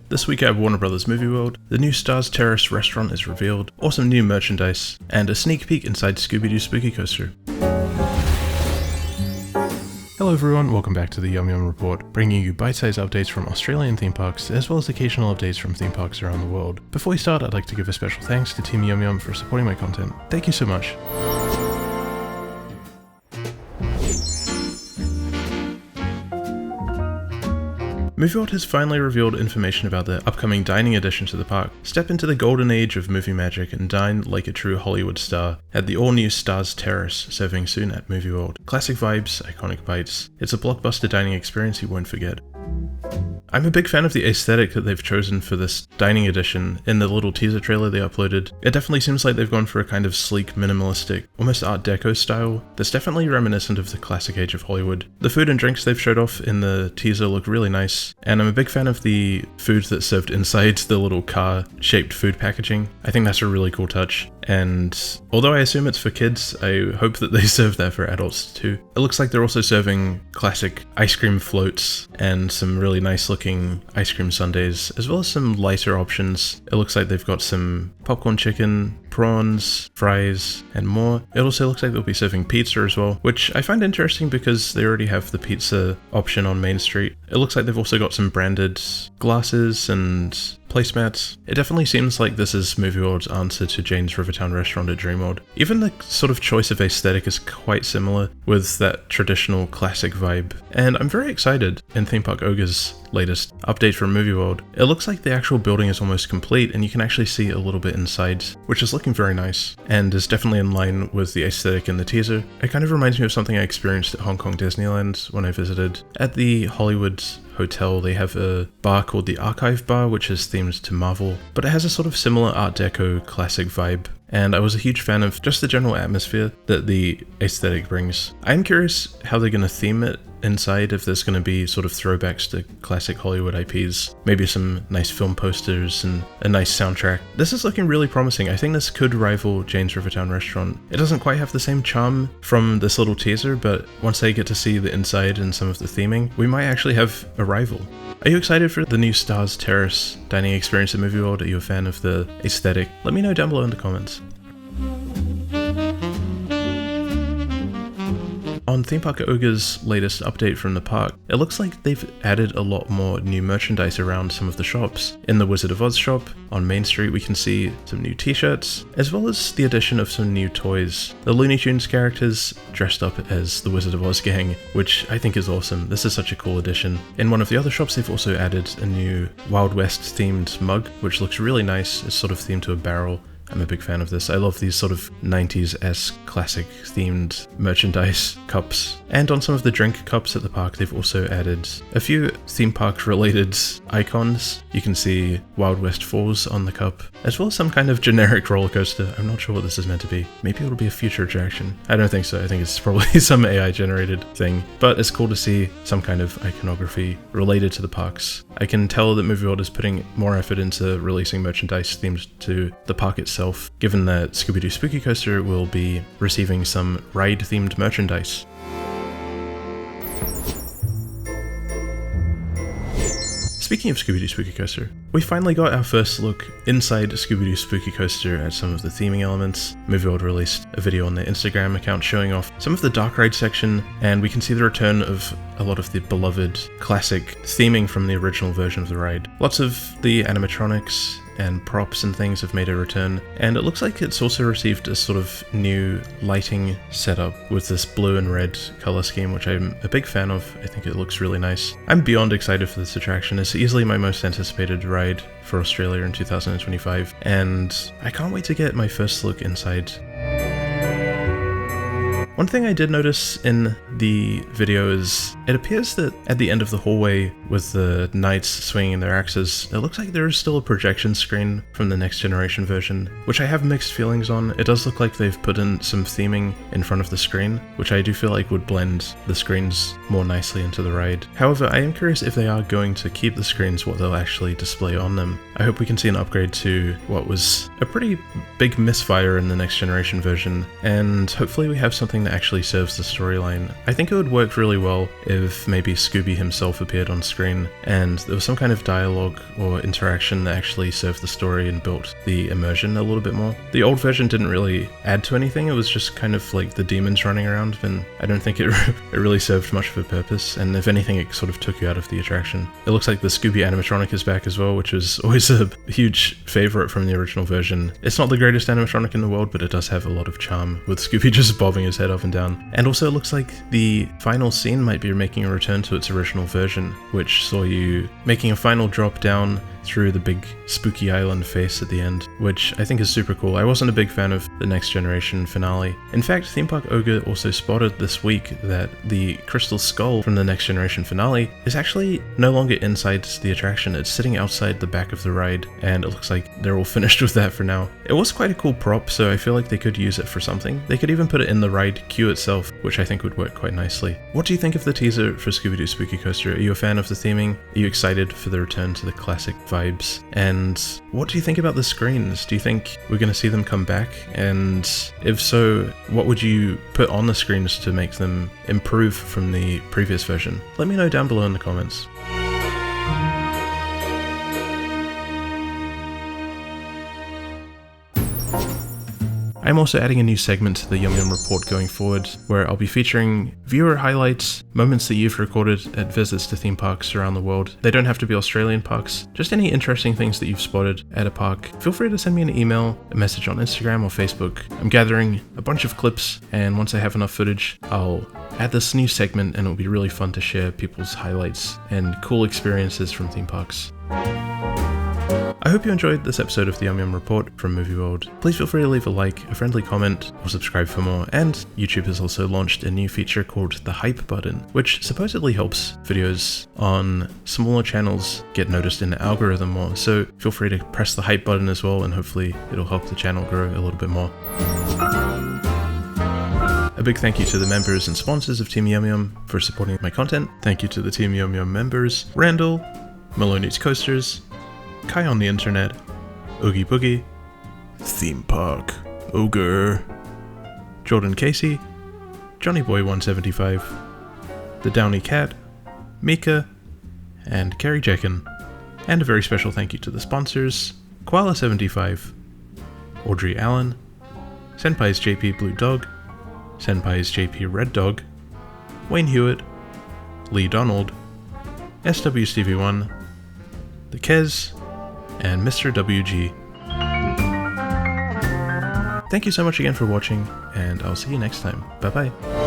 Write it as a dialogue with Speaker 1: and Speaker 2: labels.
Speaker 1: This week at Warner Bros. Movie World, the new Star's Terrace restaurant is revealed, awesome new merchandise, and a sneak peek inside Scooby-Doo Spooky Coaster. Hello everyone, welcome back to the YumYum Report, bringing you bite-sized updates from Australian theme parks, as well as occasional updates from theme parks around the world. Before we start, I'd like to give a special thanks to Team YumYum for supporting my content. Thank you so much. Movie World has finally revealed information about the upcoming dining addition to the park. Step into the golden age of movie magic and dine like a true Hollywood star at the all-new Star's Terrace, serving soon at Movie World. Classic vibes, iconic bites. It's a blockbuster dining experience you won't forget. I'm a big fan of the aesthetic that they've chosen for this dining edition in the little teaser trailer they uploaded. It definitely seems like they've gone for a kind of sleek, minimalistic, almost Art Deco style that's definitely reminiscent of the classic age of Hollywood. The food and drinks they've showed off in the teaser look really nice, and I'm a big fan of the food that's served inside the little car-shaped food packaging. I think that's a really cool touch, and although I assume it's for kids, I hope that they serve that for adults too. It looks like they're also serving classic ice cream floats and some really nice looking ice cream sundaes, as well as some lighter options. It looks like they've got some popcorn chicken, prawns, fries, and more. It also looks like they'll be serving pizza as well, which I find interesting because they already have the pizza option on Main Street. It looks like they've also got some branded glasses and placemats. It definitely seems like this is Movie World's answer to Jane's Rivertown restaurant at Dreamworld. Even the sort of choice of aesthetic is quite similar with that traditional classic vibe, and I'm very excited in Theme Park Ogre's latest update from Movie World. It looks like the actual building is almost complete and you can actually see a little bit inside, which is looking very nice and is definitely in line with the aesthetic in the teaser. It kind of reminds me of something I experienced at Hong Kong Disneyland when I visited. At the Hollywood Hotel, they have a bar called the Archive Bar, which is themed to Marvel, but it has a sort of similar Art Deco classic vibe, and I was a huge fan of just the general atmosphere that the aesthetic brings. I'm curious how they're going to theme it inside, if there's going to be sort of throwbacks to classic Hollywood IPs, maybe some nice film posters and a nice soundtrack. This is looking really promising. I think this could rival Jane's Rivertown restaurant. It doesn't quite have the same charm from this little teaser, but once I get to see the inside and some of the theming, we might actually have a rival. Are you excited for the new Star's Terrace dining experience at Movie World? Are you a fan of the aesthetic? Let me know down below in the comments. On Theme Park Ogre's latest update from the park, it looks like they've added a lot more new merchandise around some of the shops. In the Wizard of Oz shop on Main Street, we can see some new t-shirts, as well as the addition of some new toys. The Looney Tunes characters dressed up as the Wizard of Oz gang, which I think is awesome. This is such a cool addition. In one of the other shops, they've also added a new Wild West themed mug, which looks really nice. It's sort of themed to a barrel. I'm a big fan of this. I love these sort of 90s-esque classic themed merchandise cups. And on some of the drink cups at the park, they've also added a few theme park related icons. You can see Wild West Falls on the cup, as well as some kind of generic roller coaster. I'm not sure what this is meant to be. Maybe it'll be a future attraction. I don't think so. I think it's probably some AI generated thing, but it's cool to see some kind of iconography related to the parks. I can tell that Movie World is putting more effort into releasing merchandise themed to the park itself, given that Scooby-Doo Spooky Coaster will be receiving some ride-themed merchandise. Speaking of Scooby-Doo Spooky Coaster, we finally got our first look inside Scooby-Doo Spooky Coaster at some of the theming elements. Movie World released a video on their Instagram account showing off some of the dark ride section, and we can see the return of a lot of the beloved classic theming from the original version of the ride. Lots of the animatronics and props and things have made a return, and it looks like it's also received a sort of new lighting setup with this blue and red color scheme, which I'm a big fan of. I think it looks really nice. I'm beyond excited for this attraction. It's easily my most anticipated ride for Australia in 2025, and I can't wait to get my first look inside. One thing I did notice in the video is it appears that at the end of the hallway with the knights swinging their axes, it looks like there is still a projection screen from the next generation version, which I have mixed feelings on. It does look like they've put in some theming in front of the screen, which I do feel like would blend the screens more nicely into the ride. However, I am curious if they are going to keep the screens, what they'll actually display on them. I hope we can see an upgrade to what was a pretty big misfire in the next generation version, and hopefully we have something that actually serves the storyline. I think it would work really well if maybe Scooby himself appeared on screen screen, and there was some kind of dialogue or interaction that actually served the story and built the immersion a little bit more. The old version didn't really add to anything, it was just kind of like the demons running around, and I don't think it really served much of a purpose, and if anything it sort of took you out of the attraction. It looks like the Scooby animatronic is back as well, which was always a huge favourite from the original version. It's not the greatest animatronic in the world, but it does have a lot of charm, with Scooby just bobbing his head up and down. And also it looks like the final scene might be making a return to its original version, which saw you making a final drop down through the big spooky island face at the end, which I think is super cool. I wasn't a big fan of the Next Generation finale. In fact, Theme Park Ogre also spotted this week that the crystal skull from the Next Generation finale is actually no longer inside the attraction, it's sitting outside the back of the ride, and it looks like they're all finished with that for now. It was quite a cool prop, so I feel like they could use it for something. They could even put it in the ride queue itself, which I think would work quite nicely. What do you think of the teaser for Scooby-Doo Spooky Coaster? Are you a fan of the theming? Are you excited for the return to the classic vibes? And what do you think about the screens? Do you think we're going to see them come back? And if so, what would you put on the screens to make them improve from the previous version? Let me know down below in the comments. I'm also adding a new segment to the YumYum report going forward, where I'll be featuring viewer highlights, moments that you've recorded at visits to theme parks around the world. They don't have to be Australian parks, just any interesting things that you've spotted at a park. Feel free to send me an email, a message on Instagram or Facebook. I'm gathering a bunch of clips, and once I have enough footage, I'll add this new segment, and it'll be really fun to share people's highlights and cool experiences from theme parks. I hope you enjoyed this episode of the YumYum Report from Movie World. Please feel free to leave a like, a friendly comment, or subscribe for more, and YouTube has also launched a new feature called the Hype button, which supposedly helps videos on smaller channels get noticed in the algorithm more, so feel free to press the Hype button as well, and hopefully it'll help the channel grow a little bit more. A big thank you to the members and sponsors of Team YumYum for supporting my content. Thank you to the Team YumYum members, Randall, Maloney's Coasters, Kai on the Internet, Oogie Boogie, Theme Park Ogre, Jordan Casey, Johnny Boy 175, The Downy Cat, Mika, and Carrie Jekin. And a very special thank you to the sponsors, Koala75, Audrey Allen, Senpai's JP Blue Dog, Senpai's JP Red Dog, Wayne Hewitt, Lee Donald, SW Stevie 1, The Kez, and Mr. WG. Thank you so much again for watching, and I'll see you next time. Bye bye.